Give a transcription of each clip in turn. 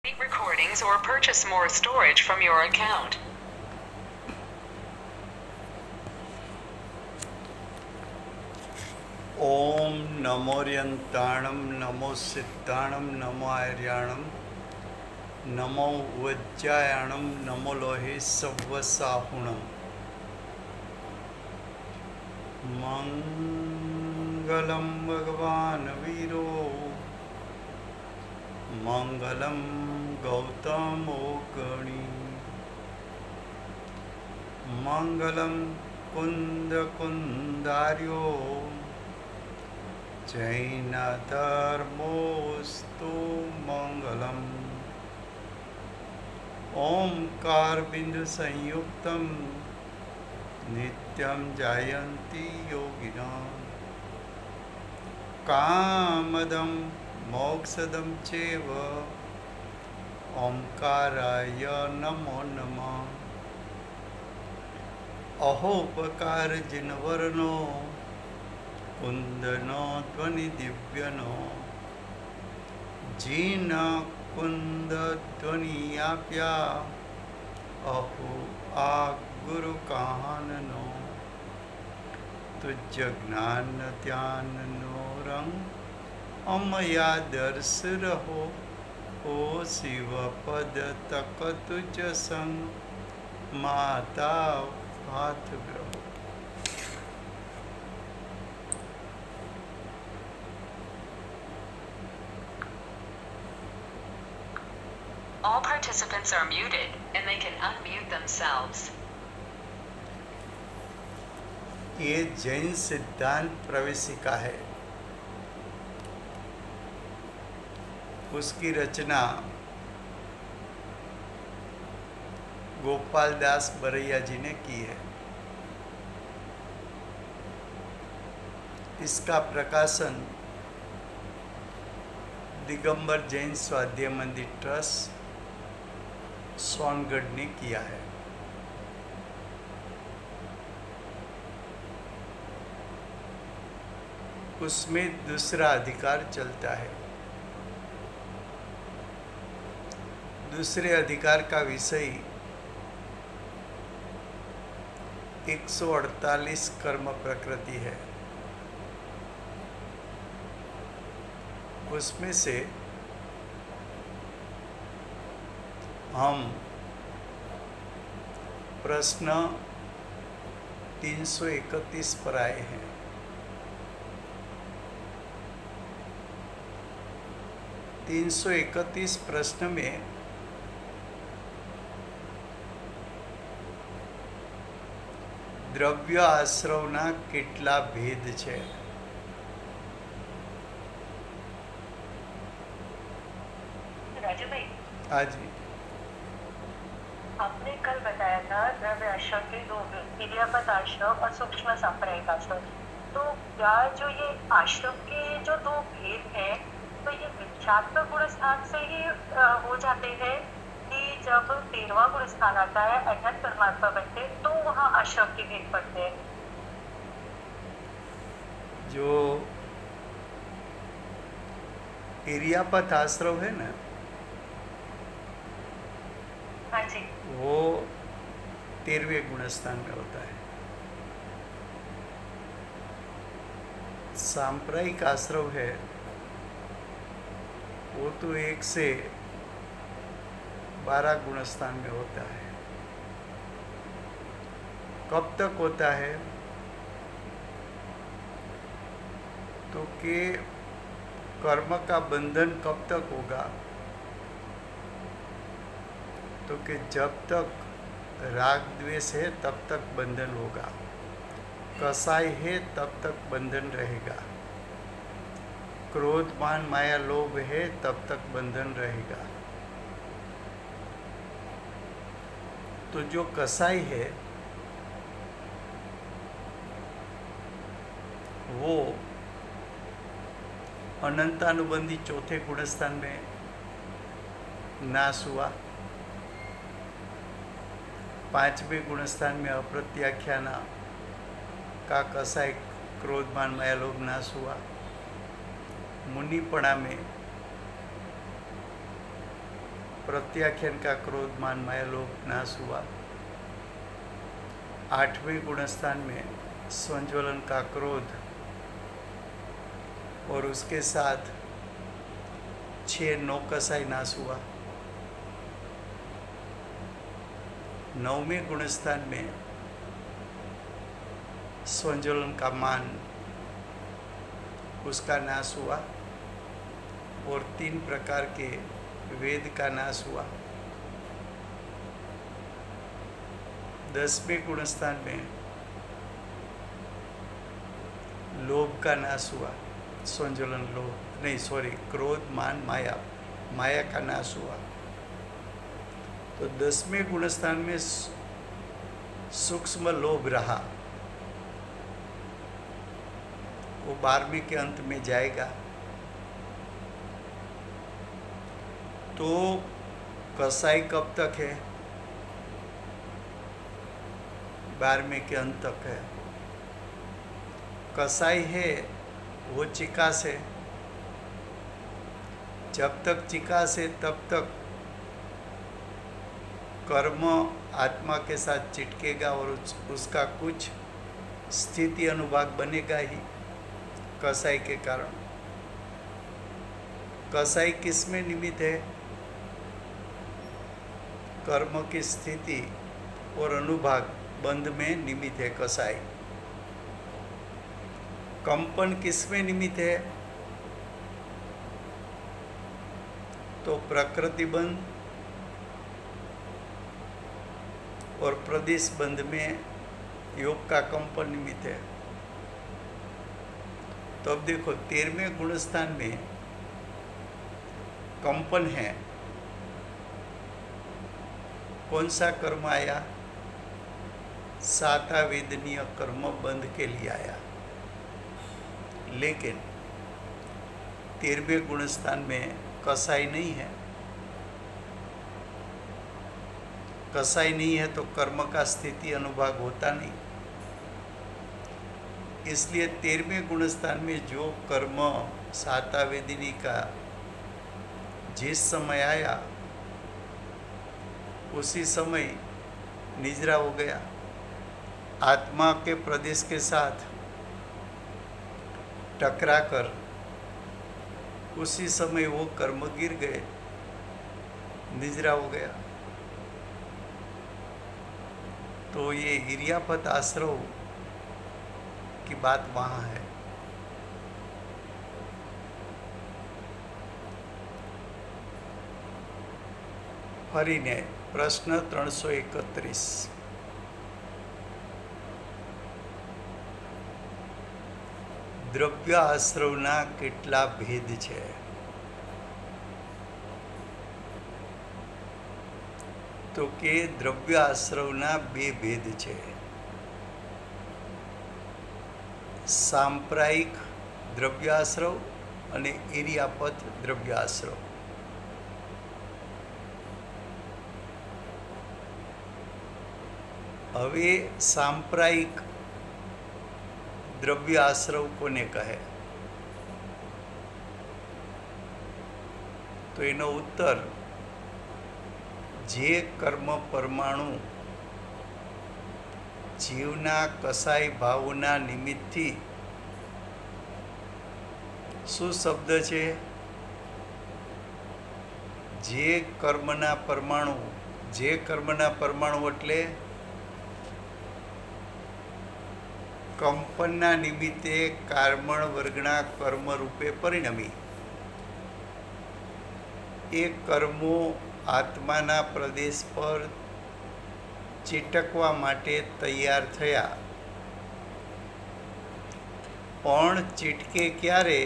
recordings or purchase more storage from your account. ओम नमोर्यंताणं नमो सिद्धाणं नमो आर्याणं नमो वज्रायाणं नमो लोहे सव्वसाहुणं मंगलं भगवान वीरो मंगलं गौतमो गणी मंगलं कुंदकुंदार्यो जैनधर्मोऽस्तु मंगलम् ओंकार बिंदु संयुक्तं नित्यं जायन्ति योगिनः कामदं मोक्षदं चैव ओंकाराय नमो नमः अहोपकार जिनवर्णो कुंदनो ध्वनि दिव्यनो जीन कुंद ध्वनि आप्या अहो आ गुरु काननो तुझ ज्ञान ध्यान नो रंग अमया दर्श रहो ओ शिव पद तक तुझ संग माता हाथ ग्रहो. All participants are muted, and they can unmute themselves. ये जैन सिद्धांत प्रवेशिका है. उसकी रचना गोपाल दास बरैया जी ने की है. इसका प्रकाशन दिगंबर जैन स्वाध्याय मंदिर ट्रस्ट सोनगढ़ ने किया है. उसमें दूसरा अधिकार चलता है. दूसरे अधिकार का विषय 148 कर्म प्रकृति है. उसमें से हम प्रश्न 331 पर आए हैं. तीन सौ 31 प्रश्न में દ્રવ્ય આશ્રવના કેટલા ભેદ છે? राजू भाई, हाँ जी. आपने कल बताया था द्रव्य आश्रम के दो भेद, इलियापत आश्रम और सूक्ष्म सांप्रदायिक आश्रम. तो क्या जो ये आश्रम के जो दो भेद हैं, तो ये विख्यात्मक गुण स्थान से ही हो जाते हैं कि जब 13वां गुण स्थान आता है अज्ञात परमात्मा बनते तो वहाँ आश्रम के भेद पड़ते हैं? जो इरियापत आश्रम है ना, हाँ जी, वो 13वें गुणस्थान में होता है. सांप्रदायिक आश्रम है वो तो 1 से 12 गुणस्थान में होता है. कब तक होता है? तो कि कर्म का बंधन कब तक होगा? तो कि जब तक राग द्वेष है तब तक बंधन होगा, कसाई है तब तक बंधन रहेगा, क्रोध मान माया लोभ है तब तक बंधन रहेगा. तो जो कसाई है वो अनंतानुबंधी चौथे गुणस्थान में नाश हुआ. 5वें गुणस्थान में अप्रत्याख्याना का कसाई क्रोधमान माया लोभ नाश हुआ. मुनिपणा में प्रत्याख्यान का क्रोध मान माया लोभ नाश हुआ। 8वें गुणस्थान में संज्वलन का क्रोध और उसके साथ 6 नौकसाई नाश हुआ। 9वें गुणस्थान में संज्वलन का मान उसका नाश हुआ और 3 प्रकार के वेद का नाश हुआ। 10वें गुणस्थान में लोभ का नाश हुआ, संज्वलन लोभ नहीं सॉरी क्रोध मान माया, माया का नाश हुआ। तो 10वें गुणस्थान में सूक्ष्म लोभ रहा, वो 12वें के अंत में जाएगा। तो कसाई कब तक है? 12वें के अंत तक है। कसाई है वो चिकास है, जब तक चिकास है तब तक कर्म आत्मा के साथ चिटकेगा और उसका कुछ स्थिति अनुभाग बनेगा ही कसाई के कारण। कसाई किस में निमित्त है? कर्म की स्थिति और अनुभाग बंध में निमित्त है कसाई। कंपन किस में निमित्त है? तो प्रकृति बंध और प्रदेश बंध में योग का कंपन निमित्त है। तो अब देखो 13वें गुणस्थान में कंपन है, कौन सा कर्म आया? 7 वेदनीय कर्म बंध के लिए आया। लेकिन 13वें गुणस्थान में कसाई नहीं है। कसाई नहीं है तो कर्म का स्थिति अनुभाग होता नहीं। इसलिए 13वें गुणस्थान में जो कर्म 7 वेदिनी का जिस समय आया उसी समय निजरा हो गया, आत्मा के प्रदेश के साथ टकरा कर उसी समय वो कर्म गिर गए, निजरा हो गया। तो ये इरियापत आश्रव की बात वहाँ है। फरीने प्रश्न 331 દ્રવ્ય આશ્રવના કેટલા ભેદ છે? તો કે દ્રવ્ય આશ્રવના 2 ભેદ છે, સાંપ્રાયિક દ્રવ્યાશ્રવ અને ઇરિયાપત દ્રવ્યાશ્રવ. હવે સાંપ્રાયિક દ્રવ્ય આશ્રવ કોને કહે? તો એનો ઉત્તર જે કર્મ પરમાણુ જીવના કસાય ભાવના નિમિત્તથી શું શબ્દ છે? જે કર્મના પરમાણુ એટલે કંપનના નિમિત્તે કાર્બન વર્ગના કર્મ રૂપે પરિણમી એ કર્મો આત્માના પ્રદેશ પર ચીટકવા માટે તૈયાર થયા, પણ ચીટકે ક્યારે?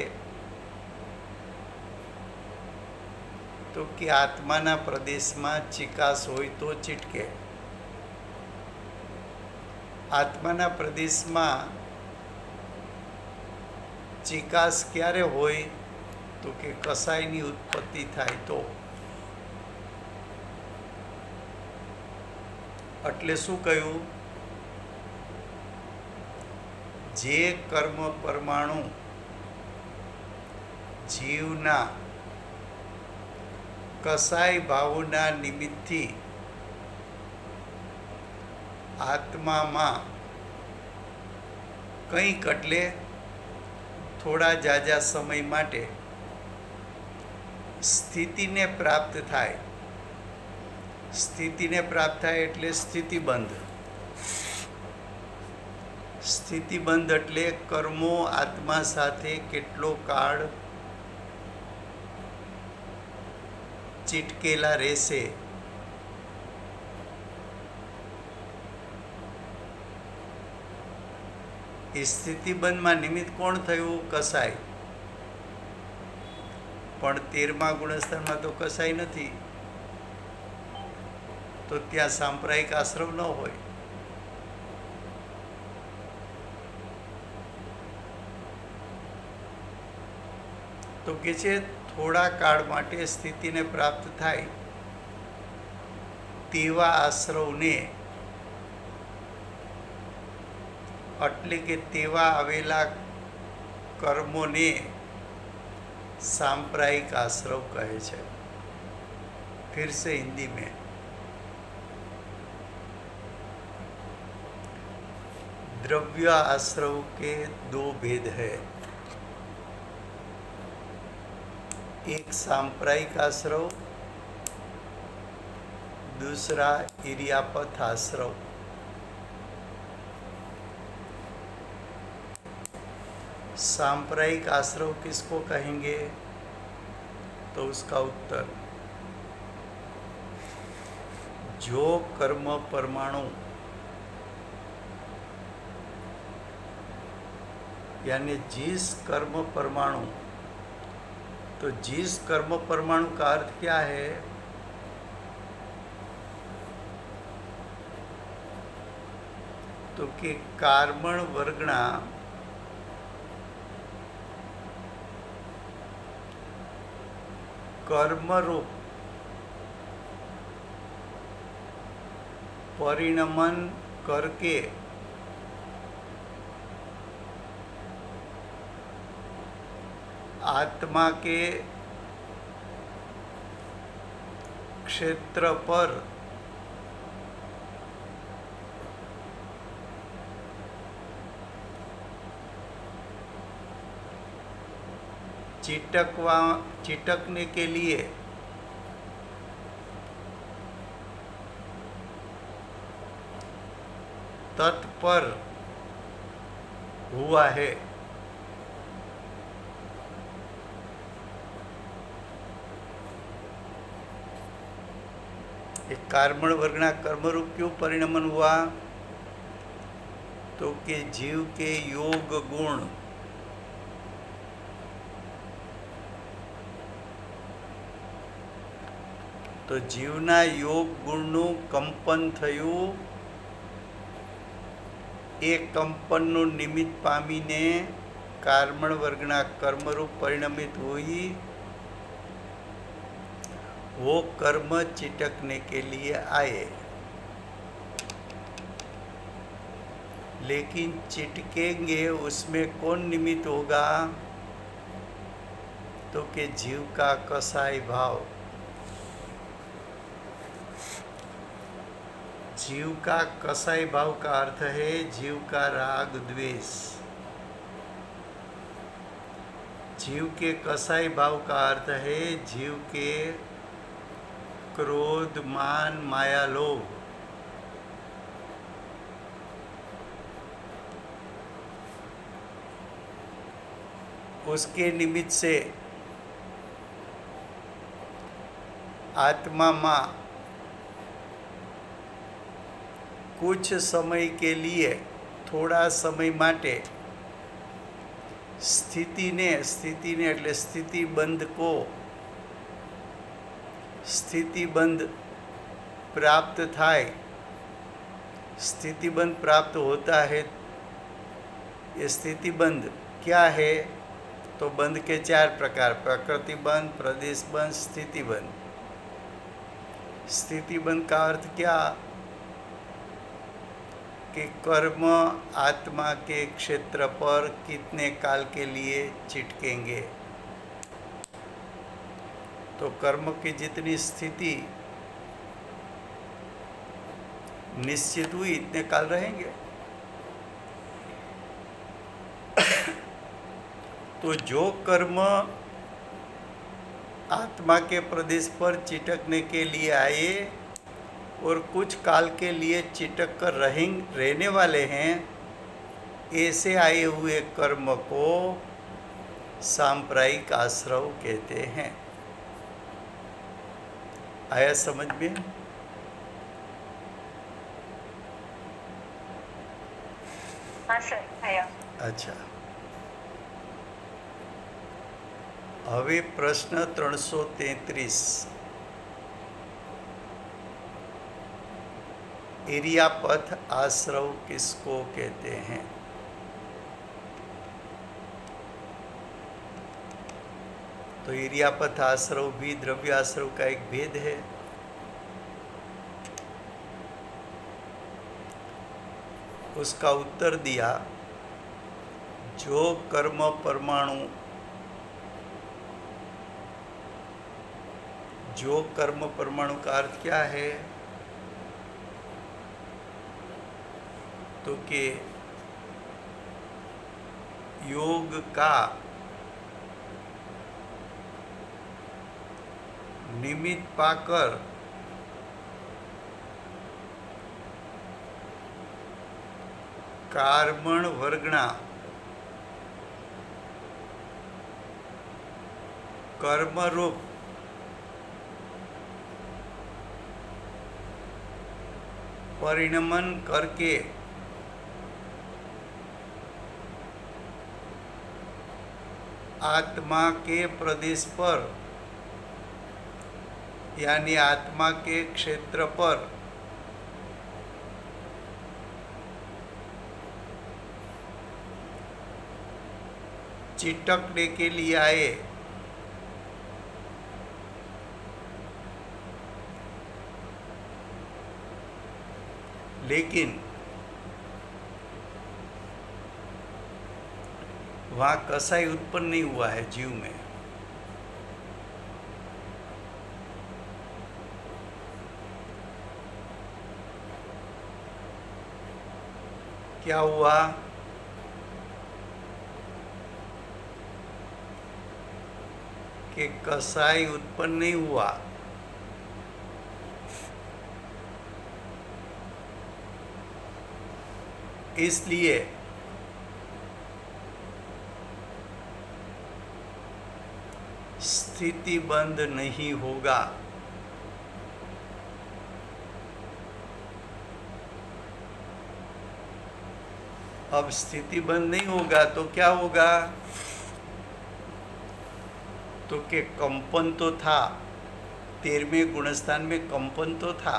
તો કે આત્માના પ્રદેશમાં ચિકાસ હોય તો ચીટકે. આત્માના પ્રદેશમાં ચિકાસ ક્યારે હોય? તો કે કસાયની ઉત્પત્તિ થાય તો. એટલે શું કહ્યું? જે કર્મ પરમાણુ જીવના કસાય ભાવના નિમિત્તથી આત્મામાં કંઈક એટલે થોડા ઝાઝા સમય માટે સ્થિતિને પ્રાપ્ત થાય. સ્થિતિને પ્રાપ્ત થાય એટલે સ્થિતિબંધ. સ્થિતિબંધ એટલે કર્મો આત્મા સાથે કેટલો કાળ ચીટકેલા રહેશે એ સ્થિતિબંધમાં નિમિત્ત કોણ થયું? કસાય. પણ 13મા ગુણસ્થાનમાં તો કસાય નથી, તો ત્યાં સાંપ્રદાયિક આશ્રમ ન હોય. તો કે છે થોડા કાળ માટે સ્થિતિને પ્રાપ્ત થાય તેવા આશ્રવને, એટલે કે તેવા આવેલા કર્મોને सांप्रायिक आश्रव कहे छे. फिर से हिंदी में, द्रव्य आश्रव के दो भेद है. एक सांप्रायिक आश्रव, दूसरा इरियापथ आश्रव. सांप्रायिक आश्रव किसको कहेंगे? तो उसका उत्तर, जो कर्म परमाणु यानी जिस कर्म परमाणु, तो जिस कर्म परमाणु का अर्थ क्या है? तो कि कार्बन वर्गना कर्मरूप परिणमन करके आत्मा के क्षेत्र पर चिटकने के लिए तत्पर हुआ है. एक कार्बन वर्गना कर्मरूप क्यों परिणमन हुआ? तो कि जीव के योग गुण तो जीवना योग गुणનું કંપન થયું. એ કંપનનું નિમિત્ત પામીને કાર્બન વર્ગના કર્મરૂપ પરિણમિત हुई. वो कर्म चिटकने के लिए आए, लेकिन चिटकेंगे उसमें कौन निमित्त होगा? तो कि जीव का कसाई भाव. जीव का कसाई भाव का अर्थ है जीव का राग द्वेष. जीव के कसाई भाव का अर्थ है जीव के क्रोध मान माया लोभ. उसके निमित्त से आत्मा में कुछ समय के लिए थोड़ा समय माटे स्थिति ने એટલે स्थितिबंध को स्थितिबंध प्राप्त थाय. स्थितिबंध प्राप्त होता है. ये स्थितिबंध क्या है? तो बंध के 4 प्रकार, प्रकृति बंध, प्रदेश बंध, स्थितिबंध. स्थितिबंध का अर्थ क्या? कि कर्म आत्मा के क्षेत्र पर कितने काल के लिए चिटकेंगे. तो कर्म की जितनी स्थिति निश्चित हुई इतने काल रहेंगे। तो जो कर्म आत्मा के प्रदेश पर चिटकने के लिए आए और कुछ काल के लिए चिटक कर रहने वाले हैं, ऐसे आए हुए कर्म को सांप्रदायिक आश्रव कहते हैं। आया समझ में? हाँ सर, आया। अच्छा, હવે પ્રશ્ન 333 इरियापथ आश्रव किसको कहते हैं? तो इरियापथ आश्रव भी द्रव्य आश्रव का एक भेद है। उसका उत्तर दिया, जो कर्म परमाणु, जो कर्म परमाणु का अर्थ क्या है? तो कि योग का निमित्त पाकर कार्बन वर्गना कर्मरूप परिणमन करके आत्मा के प्रदेश पर यानी आत्मा के क्षेत्र पर चिटकने के लिए आए, लेकिन वहाँ कसाई उत्पन्न नहीं हुआ है जीव में। क्या हुआ? कि कसाई उत्पन्न नहीं हुआ। इसलिए स्थिति बंद नहीं होगा। अब स्थिति बंद नहीं होगा तो क्या होगा? तो कि कंपन तो था, 13वें गुणस्थान में कंपन तो था,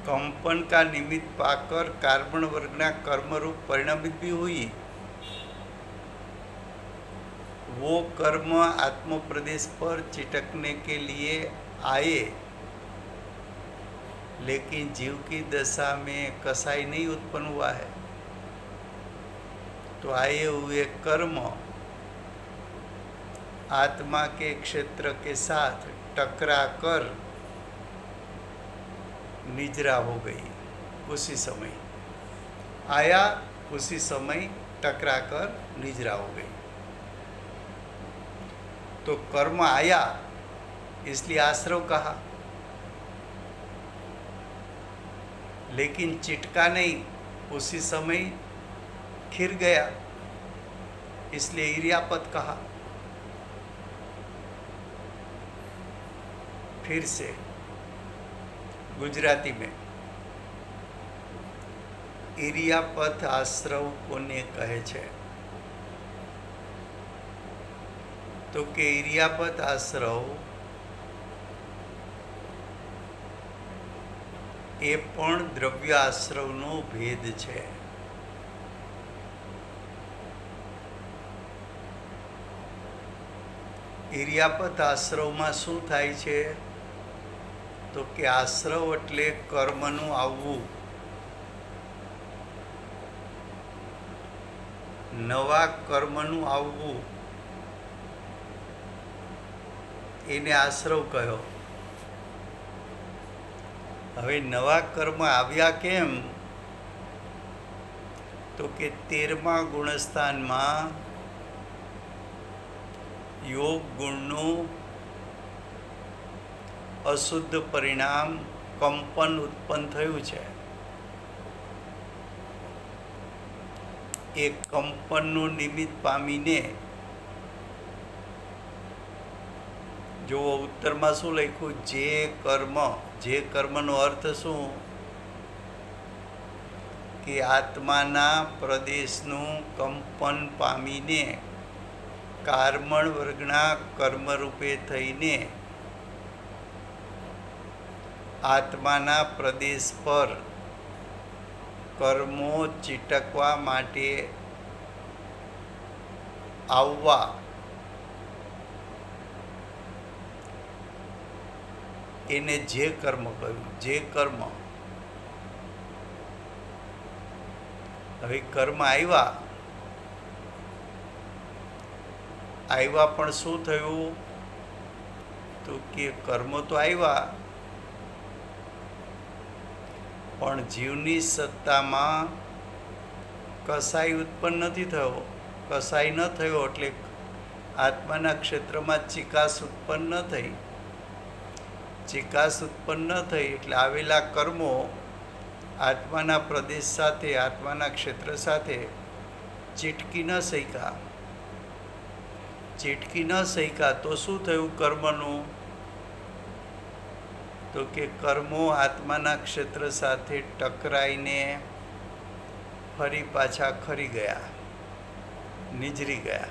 कंपन का निमित्त पाकर कार्बन वर्गना कर्मरूप परिणमित भी हुई। वो कर्म आत्म प्रदेश पर चिटकने के लिए आए, लेकिन जीव की दशा में कसाई नहीं उत्पन्न हुआ है। तो आए हुए कर्म आत्मा के क्षेत्र के साथ टकरा कर निजरा हो गई। उसी समय आया, उसी समय टकरा कर निजरा हो गई। तो कर्म आया इसलिए आश्रव कहा, लेकिन चिटका नहीं, उसी समय खिर गया, इसलिए इरियापत कहा। फिर से गुजराती में इरियापथ आश्रव कोने कहे छे? तो के इरियापथ आश्रव એ પણ દ્રવ્ય આશ્રવનો ભેદ છે। ઇરિયાપત આશ્રવમાં શું થાય છે? તો કે આશ્રવ એટલે કર્મનું આવવું। નવા કર્મનું આવવું એને આશ્રવ કહ્યો. હવે નવા કર્મ આવ્યા કેમ? તો કે 13મા ગુણસ્થાનમાં યોગ ગુણનું અશુદ્ધ પરિણામ કંપન ઉત્પન્ન થયું છે. એ કંપનનું નિમિત્ત પામીને જો ઉત્તરમાં શું લખ્યું? જે કર્મનો અર્થ શું? કે આત્માના પ્રદેશનું કંપન પામીને કર્મણ વર્ગના કર્મરૂપે થઈને આત્માના પ્રદેશ પર કર્મો ચીટકવા માટે આવવા એને જે કર્મ કહ્યું. જે કર્મ. હવે કર્મ આવ્યા પણ શું થયું? તો કે કર્મ તો આવ્યા પણ જીવની સત્તામાં કસાય ઉત્પન્ન નથી થયો. કસાય ન થયો એટલે આત્માના ક્ષેત્રમાં ચિકાસ ઉત્પન્ન ન થઈ. ચિકાસ ઉત્પન્ન ન થઈ એટલે આવેલા કર્મો આત્માના પ્રદેશ સાથે, આત્માના ક્ષેત્ર સાથે ચીટકી ન શક્યા. ચીટકી ન શક્યા તો શું થયું કર્મનું? તો કે કર્મો આત્માના ક્ષેત્ર સાથે ટકરાઈને ફરી પાછા ખરી ગયા, નિજરી ગયા.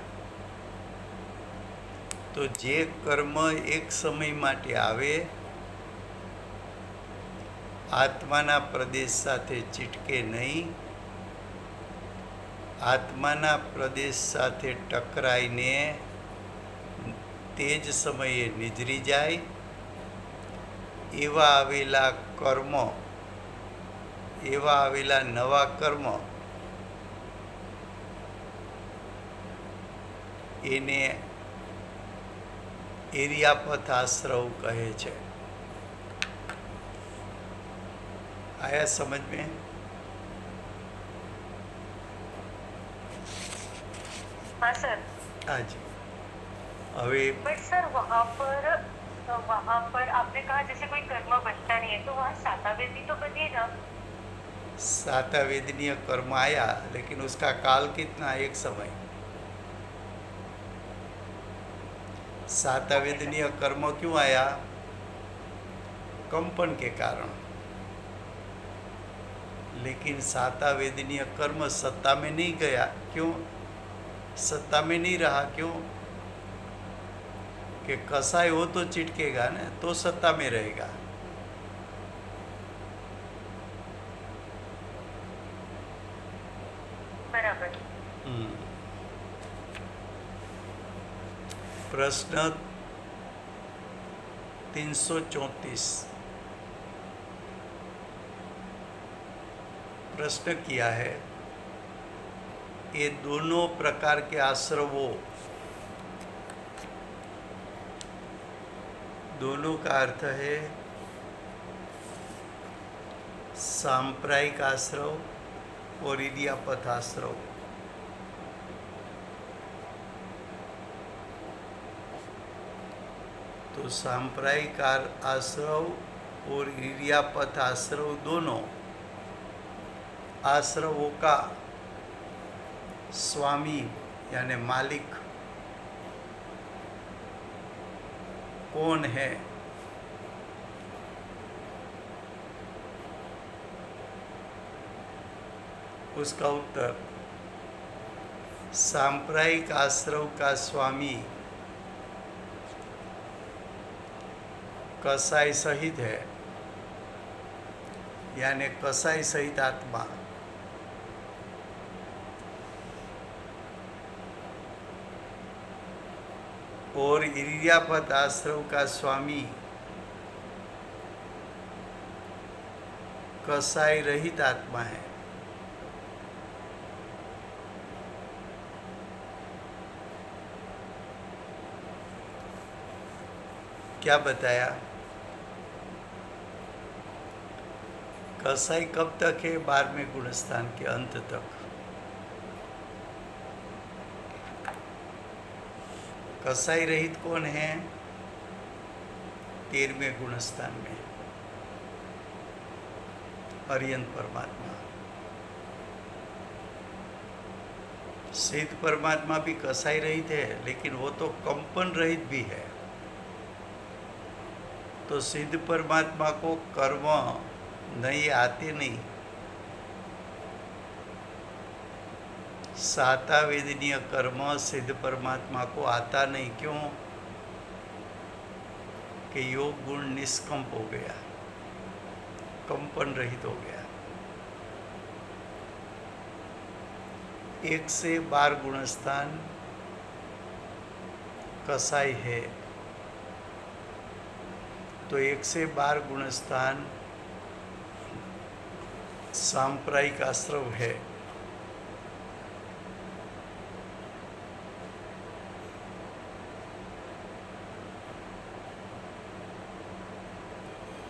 તો જે કર્મ એક સમય માટે આવે, આત્માના પ્રદેશ સાથે ચીટકે નહીં, આત્માના પ્રદેશ સાથે ટકરાઈને તે જ સમયે નિજરી જાય, એવા આવેલા કર્મ, એવા આવેલા નવા કર્મ એને એરિયાપથ આશ્રવ કહે છે. आया समझ में? हाँ सर. हाँ जी. अभी बट सर वहाँ पर आपने कहा जैसे कोई कर्म बनता नहीं है तो वहाँ सातावेदी तो बनिएगा. सातावेदनीय कर्म आया लेकिन उसका काल कितना? एक समय. सातावेदनीय कर्म क्यों आया? कंपन के कारण. लेकिन सातावेदनीय कर्म सत्ता में नहीं गया. क्यों? सत्ता में नहीं रहा. क्यों? कि कसाय हो तो चिटकेगा ना, तो सत्ता में रहेगा. बराबर. प्रश्न 334. प्रश्न किया है, ये दोनों प्रकार के आश्रवों, दोनों का अर्थ है सांप्रायिक आश्रव और इडियापथ आश्रव. तो सांप्रायिक आश्रव और इडियापथ आश्रव दोनों आश्रवों का स्वामी यानी मालिक कौन है? उसका उत्तर सांप्रायिक आश्रव का स्वामी कसाई सहित है, यानी कसाई सहित आत्मा. और इरियापथ आश्रव का स्वामी कसाई रहित आत्मा है. क्या बताया? कसाई कब तक है? 12वें गुणस्थान के अंत तक। कसाई रहित कौन है? 13वें गुणस्थान में अर्यंत परमात्मा। सिद्ध परमात्मा भी कसाई रहित है, लेकिन वो तो कंपन रहित भी है। तो सिद्ध परमात्मा को कर्म नहीं आते नहीं। साता वेदनीय कर्म सिद्ध परमात्मा को आता नहीं। क्यों? कि योग गुण निष्कंप हो गया, कंपन रहित हो गया। 1 से 12 गुणस्थान कसाई है, तो 1 से 12 गुणस्थान सांप्रायिक आश्रव है।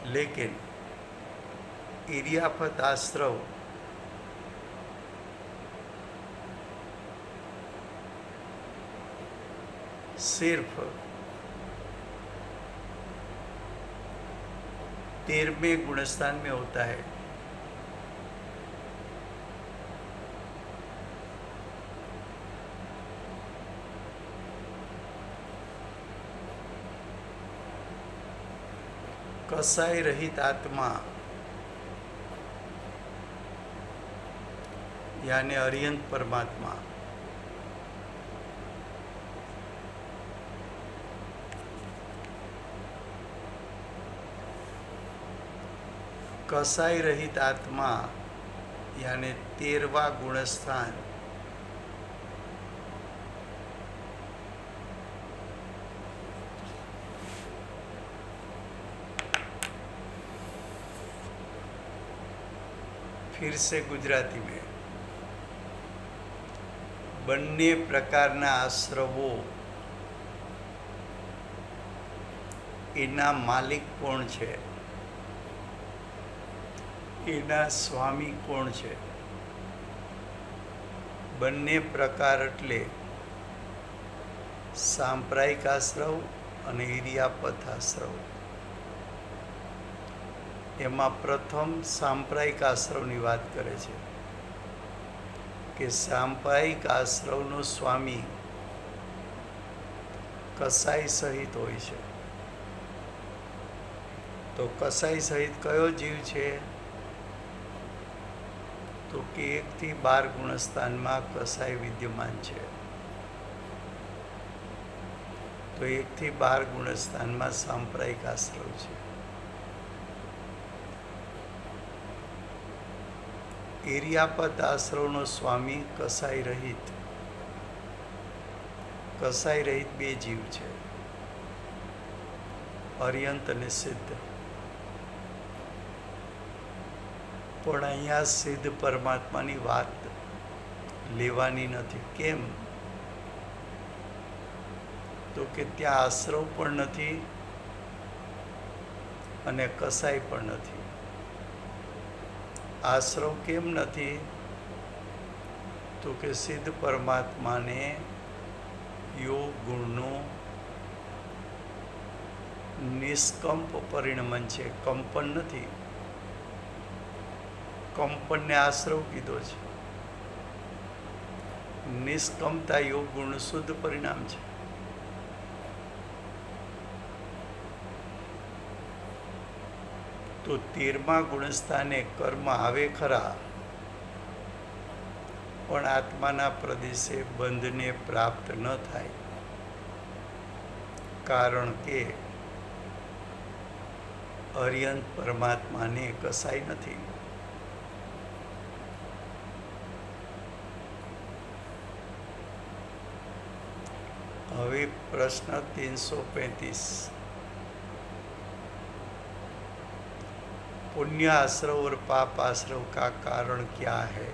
लेकिन इरियापत आश्रव सिर्फ 13वें गुणस्थान में होता है। कसाई रहित आत्मा यानी अर्यंत परमात्मा कसाई रहित आत्मा यानी 13वां गुणस्थान फिर से गुजराती में બંને પ્રકારના આશ્રવો એના માલિક કોણ છે? એના સ્વામી કોણ છે? બંને પ્રકાર એટલે સાંપ્રાયિક આશ્રવ અને ઇરિયાપત આશ્રવ. એમાં પ્રથમ સાંપ્રાયિક આશ્રવની વાત કરે છે કે સાંપ્રાયિક આશ્રવનો સ્વામી કસાઈ સહિત હોય છે. તો કસાઈ સહિત કયો જીવ છે? તો કે 1 થી 12 ગુણસ્થાનમાં કસાઈ વિદ્યમાન છે. તો 1 થી 12 ગુણસ્થાનમાં સાંપ્રાયિક આશ્રવ છે. ઇરિયાપત આશ્રવનો સ્વામી કસાઈ રહિત. કસાઈ રહિત બે જીવ છે, અર્યંત અને સિદ્ધ. પણ અહીંયા સિદ્ધ પરમાત્માની વાત લેવાની નથી. કેમ? તો કે ત્યાં આશ્રવ પણ નથી અને કસાઈ પણ નથી. આશ્રવ કેમ નથી? તો કે સિદ્ધ પરમાત્માને યોગ ગુણનું નિષ્કંપ પરિણમન છે, કંપન નથી. કંપનને આશ્રવ કીધો છે. નિષ્કંપતા યોગ ગુણનું શુદ્ધ પરિણામ છે. તો 13મા ગુણસ્થાને કર્મ આવે ખરા, પણ આત્માના પ્રદેશે બંધને પ્રાપ્ત ન થાય. કારણ કે અર્યંત પરમાત્માને કસાઈ નથી. હવે પ્રશ્ન 335. पुण्य आश्रव और पाप आश्रव का कारण क्या है?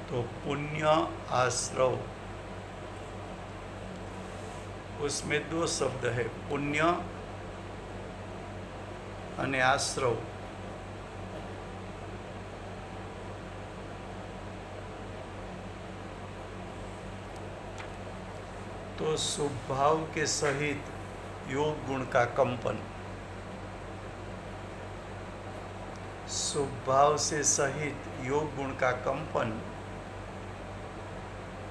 तो पुण्य आश्रव, उसमें दो शब्द है, पुण्य અને આશ્રવ. तो स्वभाव के सहित योग गुण का कंपन, स्वभाव से सहित योग गुण का कंपन,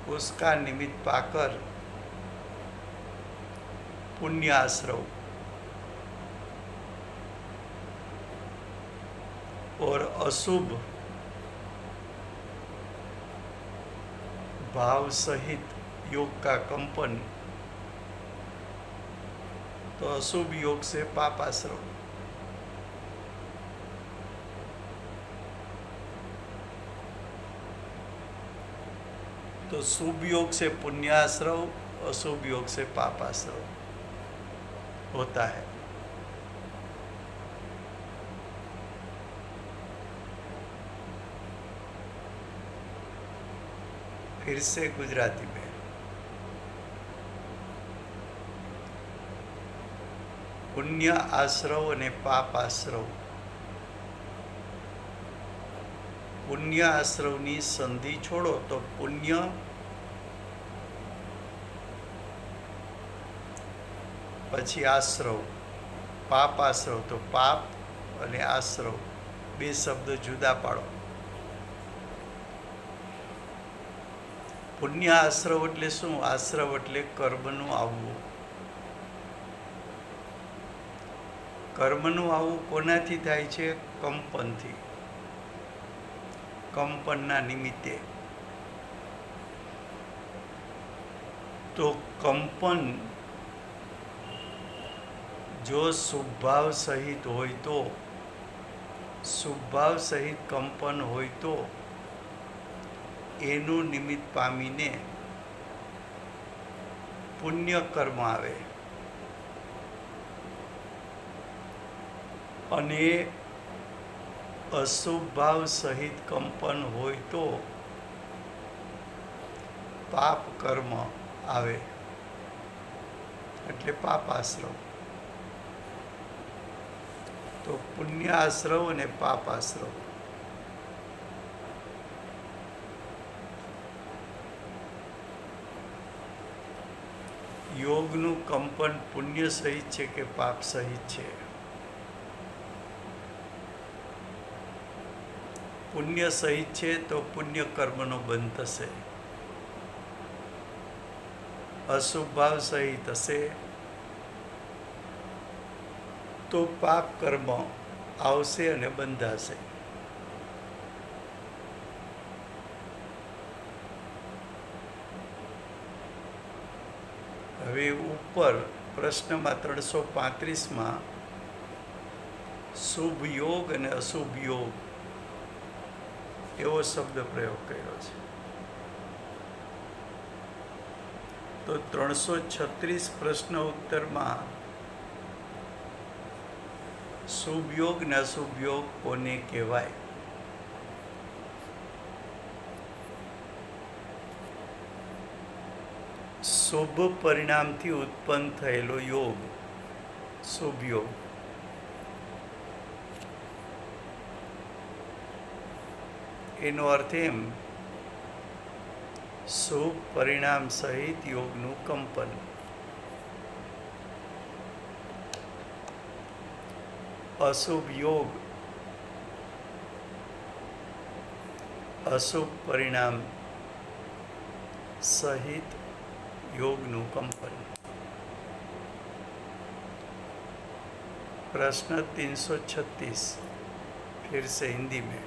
उसका निमित्त पाकर पुण्य आश्रव और अशुभ भाव सहित योग का कंपन, तो अशुभ योग से पाप आश्रव. तो शुभ योग से पुण्याश्रव, अशुभ योग से पापाश्रव होता है. फिर से गुजराती में, પુણ્ય આશ્રવ અને પાપ આશ્રવ. પુણ્ય આશ્રવની સંધિ છોડો તો પુણ્ય પછી આશ્રવ, પાપ આશ્રવ તો પાપ અને આશ્રવ બે શબ્દ જુદા પાડો. પુણ્ય આશ્રવ એટલે શું? આશ્રવ એટલે કર્મનું આવવું. કર્મનું આવવું કોનાથી થાય છે? કંપનથી, કંપનના નિમિત્તે. તો કંપન જો શુભભાવ સહિત હોય તો, શુભભાવ સહિત કંપન હોય તો એનું નિમિત્ત પામીને પુણ્ય કર્મ આવે. અને અશુભ ભાવ સહિત કંપન હોય તો પાપ કર્મ આવે, એટલે પાપ આશ્રવ. તો પુણ્ય આશ્રવ અને પાપ આશ્રવ. યોગનું કંપન પુણ્ય સહિત છે કે પાપ સહિત છે? પુણ્ય સહિત છે તો પુણ્ય કર્મનો બંધ થશે. અશુભ ભાવ સહિત હશે તો પાપ કર્મ આવશે અને બંધાશે. હવે ઉપર પ્રશ્નમાં 335માં શુભ યોગ અને અશુભ યોગ એવો શબ્દ પ્રયોગ કર્યો છે. તો 336 પ્રશ્ન ઉત્તરમાં શુભ યોગ ને અશુભ યોગ કોને કહેવાય? શુભ પરિણામથી ઉત્પન્ન થયેલો યોગ શુભ યોગ. એનો અર્થ એમ, શુભ પરિણામ સહિત યોગનું કંપન. અશુભ યોગ અશુભ પરિણામ સહિત યોગનું કંપન. प्रश्न 336 फिर से हिंदी में.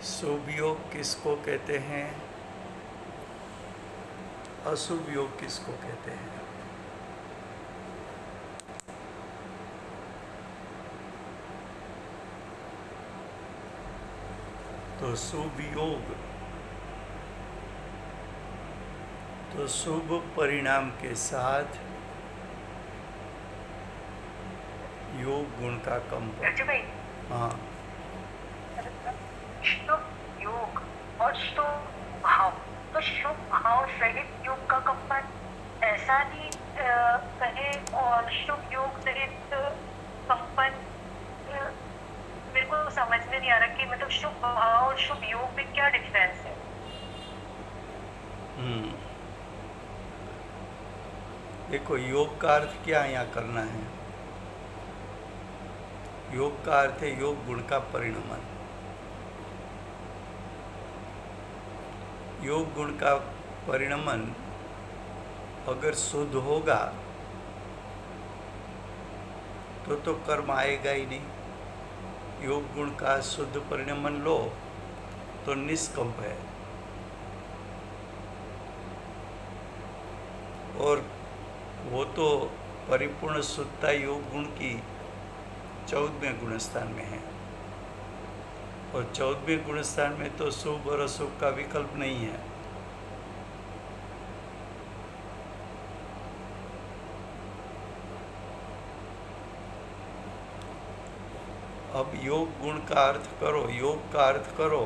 शुभ योग किसको कहते हैं? अशुभ योग किसको कहते हैं? तो शुभ योग तो शुभ परिणाम के साथ योग गुण का कंपन. रज्जुभाई, हाँ, शुभ में नहीं आ रहा कि मतलब शुभ भाव और शुभ योग में क्या डिफरेंस है। हम्म, देखो योग का अर्थ क्या यहाँ करना है। योग का अर्थ है योग गुण का परिणमन। योग गुण का परिणमन अगर शुद्ध होगा तो कर्म आएगा ही नहीं। योग गुण का शुद्ध परिणमन लो तो निष्कंप है, और वो तो परिपूर्ण शुद्धता योग गुण की 14वें गुणस्थान में है, और 14वें गुणस्थान में तो शुभ और अशुभ का विकल्प नहीं है। अब योग गुण का अर्थ करो, योग का अर्थ करो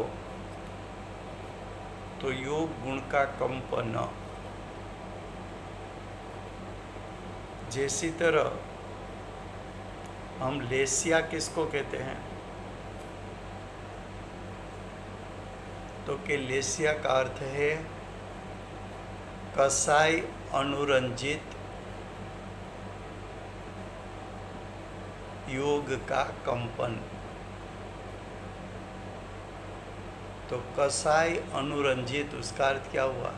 तो योग गुण का कंपन। जैसी तरह हम लेसिया किसको कहते हैं, तो कि लेसिया का अर्थ है कसाई अनुरंजित योग का कंपन। तो कसाई अनुरंजित, उसका अर्थ क्या हुआ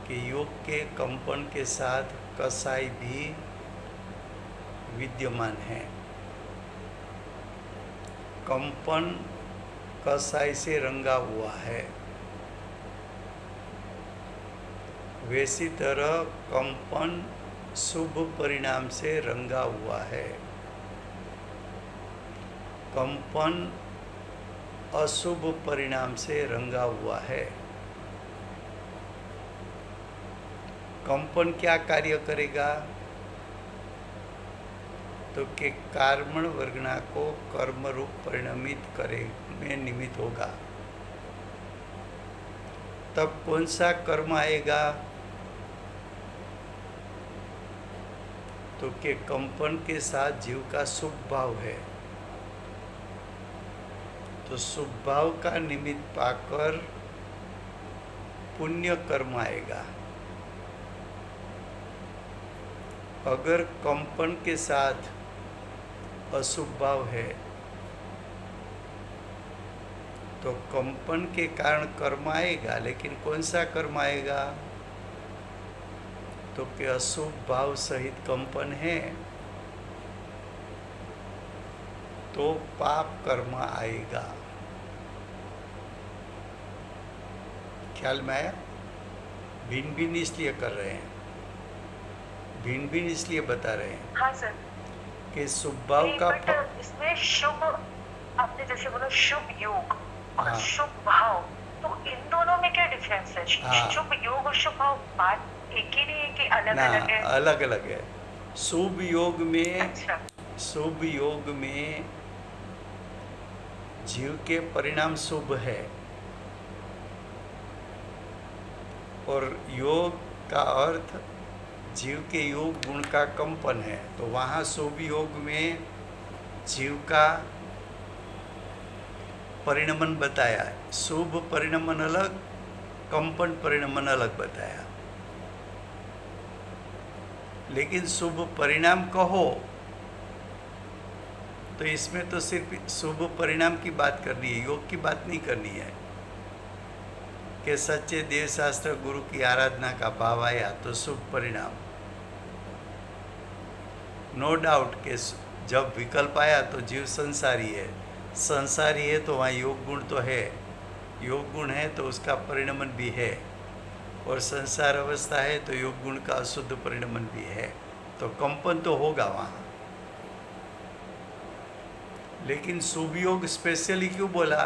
कि योग के कंपन के साथ कसाई भी विद्यमान है। कंपन कसाई से रंगा हुआ है। वैसी तरह कंपन शुभ परिणाम से रंगा हुआ है। कंपन अशुभ परिणाम से रंगा हुआ है। कंपन क्या कार्य करेगा, तो कि कर्मण वर्गणा को कर्म रूप परिणमित करे में निमित्त होगा। तब कौन सा कर्म आएगा, तो कि कंपन के साथ जीव का शुभ भाव है, तो शुभ भाव का निमित्त पाकर पुण्य कर्म आएगा। अगर कंपन के साथ अशुभ भाव है तो कंपन के कारण कर्म आएगा, लेकिन कौन सा कर्म आएगा, तो कि अशुभ भाव सहित कंपन है तो पाप कर्म आएगा। ख्याल में आया? भिन्न भिन्न इसलिए कर रहे हैं, भिन्न भिन्न इसलिए बता रहे हैं हाँ सर। कि शुभ भाव नहीं, का बट इसमें शुभ, आपने जैसे बोला शुभ योग और हाँ। शुभ भाव, तो इन दोनों में क्या डिफरेंस है? हाँ। शुभ योग और शुभ भाव बात एक ही नहीं है कि अलग ना, अलग है? अलग अलग है। शुभ योग में, अच्छा। शुभ योग में जीव के परिणाम शुभ है, और योग का अर्थ जीव के योग गुण का कंपन है। तो वहाँ शुभ योग में जीव का परिणमन बताया, शुभ परिणमन अलग, कंपन परिणमन अलग बताया। लेकिन शुभ परिणाम कहो तो इसमें तो सिर्फ शुभ परिणाम की बात करनी है, योग की बात नहीं करनी है। कि सच्चे देव शास्त्र गुरु की आराधना का भाव आया तो शुभ परिणाम। नो डाउट कि जब विकल्प आया तो जीव संसारी है, संसारी है तो वहाँ योग गुण तो है, योग गुण है तो उसका परिणमन भी है, और संसार अवस्था है तो योग गुण का अशुद्ध परिणमन भी है, तो कंपन तो होगा वहाँ। लेकिन शुभ योग स्पेशली क्यों बोला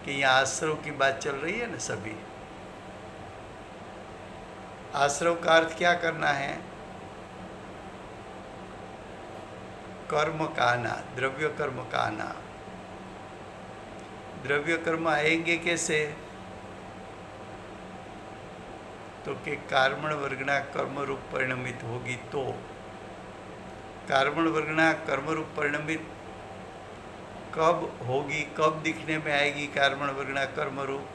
कि यहाँ आश्रव की बात चल रही है ना सभी। आश्रव का अर्थ क्या करना है, कर्म का आना, द्रव्य कर्म का आना। द्रव्य कर्म आएंगे कैसे, तो कि कर्मण वर्गणा कर्म रूप परिणमित होगी तो। कार्बन वर्गना कर्मरूप परिणमित कब होगी, कब दिखने में आएगी कार्बन वर्गना कर्मरूप?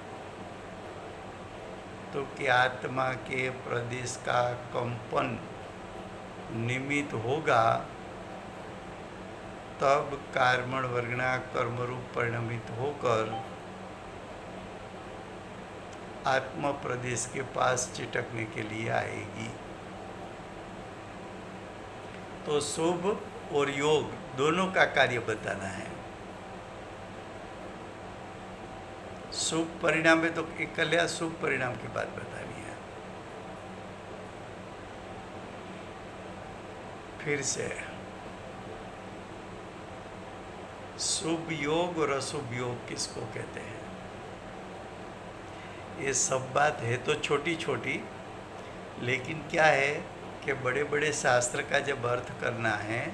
तो कि आत्मा के प्रदेश का कंपन निमित्त होगा, तब कार्बन वर्गना कर्मरूप परिणमित होकर आत्म प्रदेश के पास चिटकने के लिए आएगी। तो शुभ और योग दोनों का कार्य बताना है। शुभ परिणाम में तो एकल्या शुभ परिणाम की बात बतानी है। फिर से शुभ योग और अशुभ योग किसको कहते हैं? ये सब बात है तो छोटी छोटी, लेकिन क्या है कि बड़े बड़े शास्त्र का जब अर्थ करना है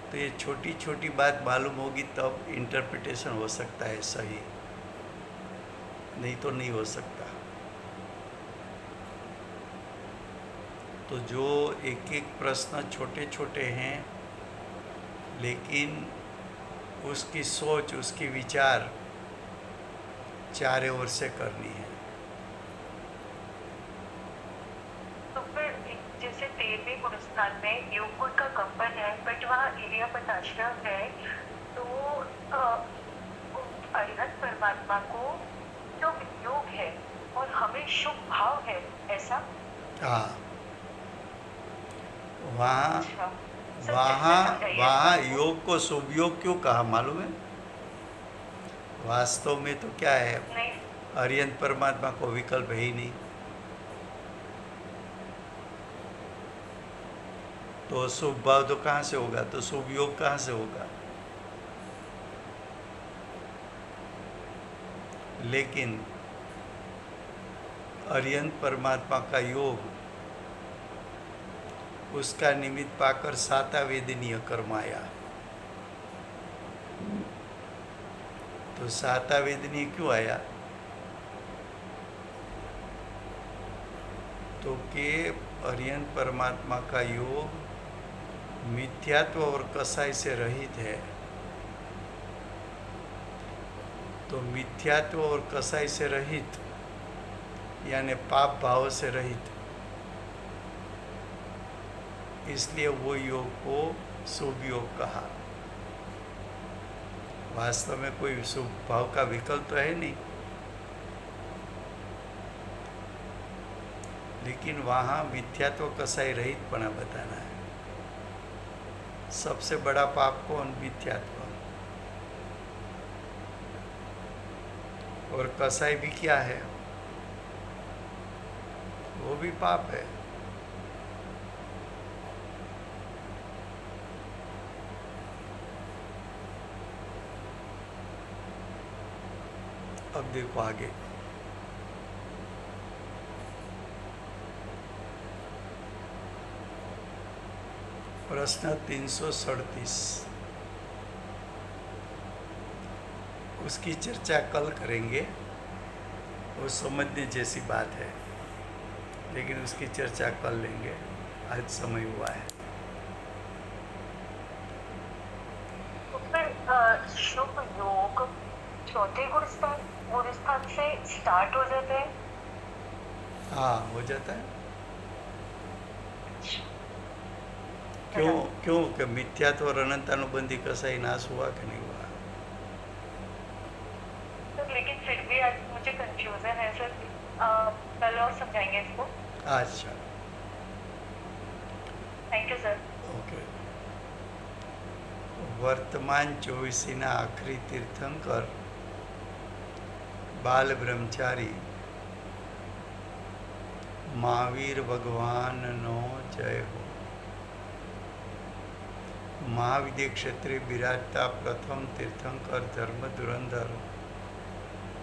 तो ये छोटी छोटी बात मालूम होगी, तब इंटरप्रिटेशन हो सकता है सही, नहीं तो नहीं हो सकता। तो जो एक एक प्रश्न छोटे छोटे हैं, लेकिन उसकी सोच, उसकी विचार चारों ओर से करनी है। तो फिर जैसे 13वें गुणस्थान में योग गुण का कंपन है, बट वहाँ इलियापत आश्रम है, तो अरिहंत परमात्मा को जो योग है और हमें शुभ भाव है, ऐसा? हाँ, वहाँ अच्छा, सर, वहाँ कैसे समझाइए वहाँ इसको? योग को शुभ योग क्यों कहा मालूम है? वास्तव में तो क्या है, नहीं। अरिहंत परमात्मा को विकल्प है ही नहीं। तो शुभ भाव तो कहाँ से होगा, तो शुभ योग कहाँ से होगा? लेकिन अरिहंत परमात्मा का योग उसका निमित्त पाकर सातावेदनीय कर्म आया। तो सातावेदनीय क्यों आया? तो कि अरिहंत परमात्मा का योग मिथ्यात्व और कसाई से रहित है। तो मिथ्यात्व और कसाई से रहित यानी पाप भाव से रहित, इसलिए वो योग को शुभ योग कहा। वास्तव में कोई शुभ भाव का विकल्प तो है नहीं, लेकिन वहाँ मिथ्यात्व कसाई रहित पना बताना है। सबसे बड़ा पाप कौन? मिथ्यात्व। और कसाई भी क्या है? वो भी पाप है। अब देखो आगे, प्रश्न 337, उसकी चर्चा कल करेंगे। वो समझने जैसी बात है, लेकिन उसकी चर्चा कर लेंगे, आज समय हुआ है। तो फिर शुभ योग चौथे गुणस्थान से स्टार्ट हो जाता है? हाँ, हो जाता है। क्यों? क्यों कि मिथ्यात्व और अनंतानुबंधी कसाई नाश हुआ कि नहीं हुआ? सर, लेकिन फिर भी आज मुझे कंफ्यूजन है सर, कल और समझाएंगे इसको। अच्छा, थैंक यू सर। ओके। वर्तमान 24 आखरी तीर्थंकर बाल ब्रह्मचारी महावीर भगवान नो जय हो। महाविद्य क्षेत्रे विराजता प्रथम तीर्थंकर धर्म धुरंधर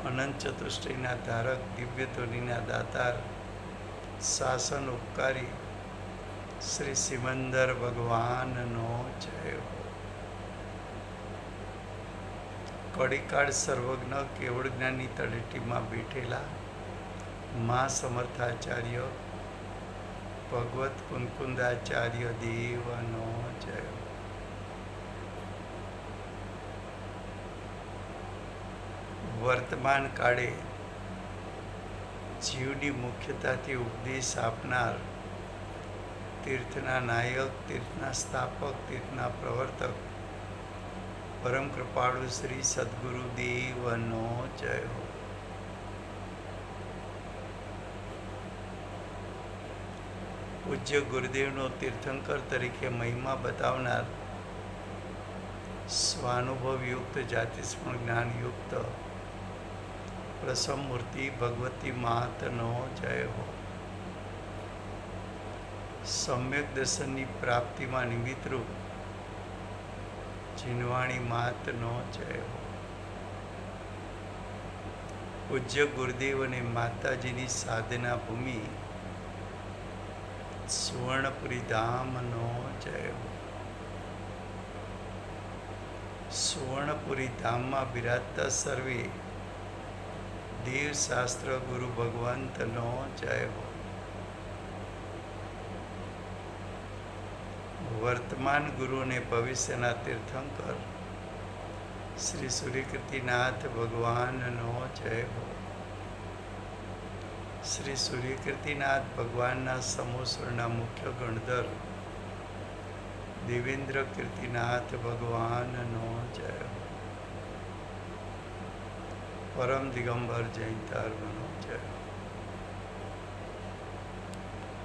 अनंत चतुष्टयना धारक दिव्य ध्वनिना दातार शासन उपकारी श्री सिमंदर भगवान नो जय हो। કડીકાળ સર્વજ્ઞ કેવળ જ્ઞાની તળેટીમાં બેઠેલા મા સમર્થાચાર્ય ભગવત કુંકુંદાચાર્ય દેવનો જય હો. વર્તમાન કાળે જીવની મુખ્યતાથી ઉપદેશ આપનાર, તીર્થના નાયક, તીર્થના સ્થાપક, તીર્થના પ્રવર્તક, પરમ કૃપાળુ શ્રી સદગુરુ દેવનો જય હો. પૂજ્ય ગુરુદેવનો તીર્થંકર તરીકે મહિમા બતાવનાર, સ્વાનુભવયુક્ત, જાતિસ્મરણ જ્ઞાનયુક્ત પ્રસમ મૂર્તિ ભગવતી માતનો જય હો. સમ્યક દર્શનની પ્રાપ્તિમાં નિમિત્તરૂપ જીનવાણી માતનો જય હો. પૂજ્ય ગુરુદેવ અને માતાજીની સાધના ભૂમિ સુવર્ણપુરી ધામનો જય હો. સુવર્ણપુરી ધામમાં બિરાજતા સર્વે દેવશાસ્ત્ર ગુરુ ભગવંતનો જય હો. વર્તમાન ગુરુ અને ભવિષ્યના તીર્થંકર શ્રી સૂર્યકીર્તિનાથ ભગવાનનો જય હો. શ્રી સૂર્યકીર્તિનાથ ભગવાનના સમોસરના મુખ્ય ગણધર દેવેન્દ્ર કીર્તિનાથ ભગવાનનો જય હો. પરમ દિગંબર જયંતાર્વનો જય હો.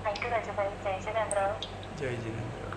Thank you Rajubhai. જય જિનેન્દ્ર. જય જિનેન્દ્ર.